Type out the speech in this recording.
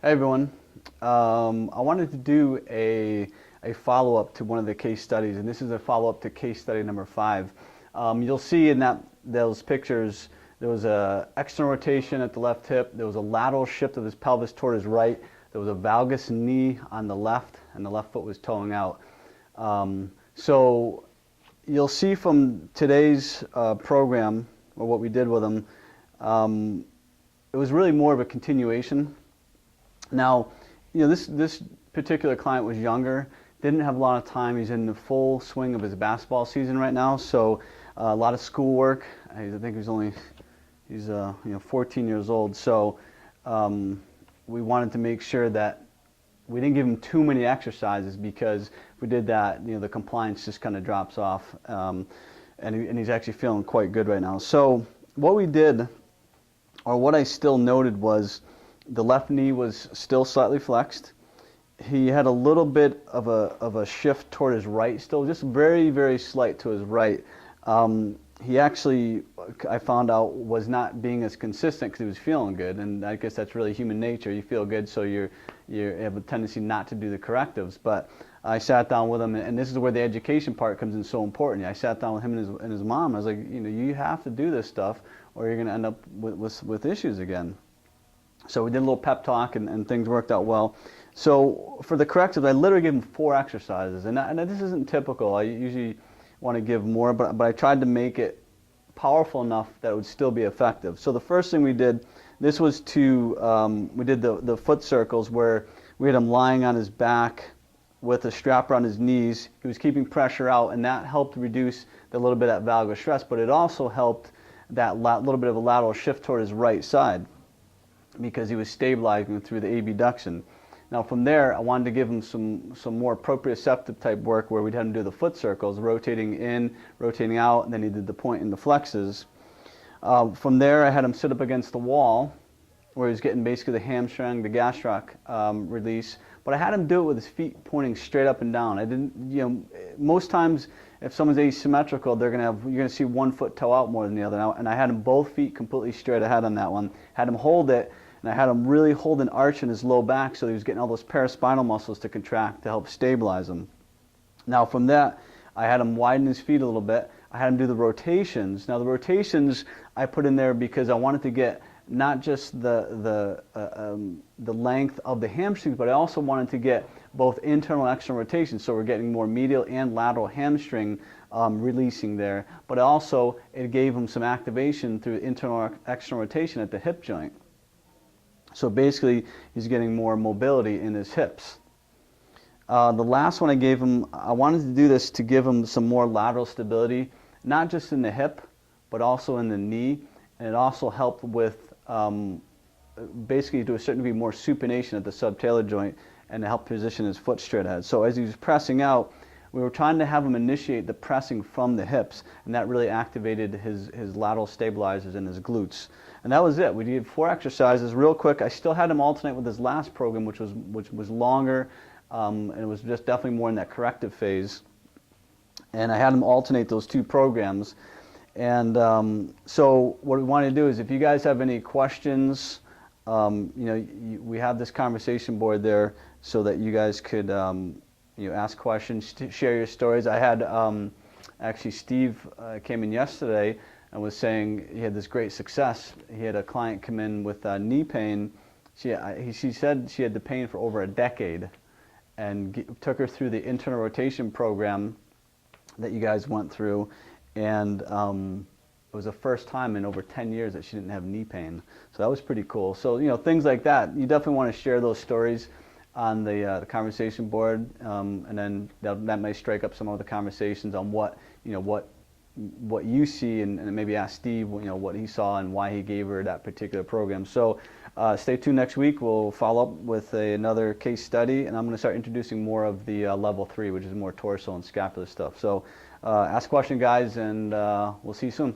Hey everyone. I wanted to do a follow-up to one of the case studies, and this is a follow-up to case study number 5. You'll see in those pictures there was a external rotation at the left hip, there was a lateral shift of his pelvis toward his right, there was a valgus knee on the left, and the left foot was toeing out. So you'll see from today's program, or what we did with him, it was really more of a continuation. Now, this particular client was younger, didn't have a lot of time. He's in the full swing of his basketball season right now, so a lot of schoolwork. I think he's 14 years old. So we wanted to make sure that we didn't give him too many exercises, because if we did that, the compliance just kind of drops off, and he's actually feeling quite good right now. So what we did, or what I still noted, was the left knee was still slightly flexed. He had a little bit of a shift toward his right, still just very, very slight to his right. He actually, I found out, was not being as consistent because he was feeling good, and I guess that's really human nature. You feel good, so you have a tendency not to do the correctives. But I sat down with him, and this is where the education part comes in so important. I sat down with him and his mom. I was like, you have to do this stuff, or you're going to end up with issues again. So we did a little pep talk, and things worked out well. So for the correctives, I literally gave him 4 exercises, and this isn't typical. I usually want to give more, but I tried to make it powerful enough that it would still be effective. So the first thing we did, this was we did the foot circles, where we had him lying on his back with a strap around his knees. He was keeping pressure out, and that helped reduce the little bit of that valgus stress, but it also helped that little bit of a lateral shift toward his right side, because he was stabilizing through the abduction. Now from there, I wanted to give him some more proprioceptive type work, where we'd have him do the foot circles, rotating in, rotating out, and then he did the point and the flexes. From there, I had him sit up against the wall, where he was getting basically the hamstring, the gastroc release, but I had him do it with his feet pointing straight up and down. I didn't, most times if someone's asymmetrical, you're gonna see one foot toe out more than the other. And I had him both feet completely straight ahead on that one. Had him hold it, and I had him really hold an arch in his low back, so he was getting all those paraspinal muscles to contract to help stabilize him. Now from that, I had him widen his feet a little bit. I had him do the rotations. Now the rotations I put in there because I wanted to get not just the length of the hamstrings, but I also wanted to get both internal and external rotation, so we're getting more medial and lateral hamstring releasing there. But also, it gave him some activation through internal and external rotation at the hip joint. So basically, he's getting more mobility in his hips. The last one I gave him, I wanted to do this to give him some more lateral stability, not just in the hip, but also in the knee. And it also helped with basically, to a certain degree, more supination at the subtalar joint, and to help position his foot straight ahead. So as he was pressing out, we were trying to have him initiate the pressing from the hips, and that really activated his lateral stabilizers in his glutes. And that was it. We did 4 exercises real quick. I still had him alternate with his last program, which was longer, and it was just definitely more in that corrective phase. And I had him alternate those 2 programs. And so what we want to do is, if you guys have any questions, we have this conversation board there so that you guys could ask questions, share your stories. I had actually Steve came in yesterday and was saying he had this great success. He had a client come in with knee pain. She said she had the pain for over a decade, and took her through the internal rotation program that you guys went through, and it was the first time in over 10 years that she didn't have knee pain. So that was pretty cool. So things like that, you definitely want to share those stories on the conversation board, and then that may strike up some other conversations on what you see, and maybe ask Steve what he saw and why he gave her that particular program. So stay tuned next week. We'll follow up with another case study, and I'm going to start introducing more of the level 3, which is more torso and scapular stuff. So ask questions, guys, and we'll see you soon.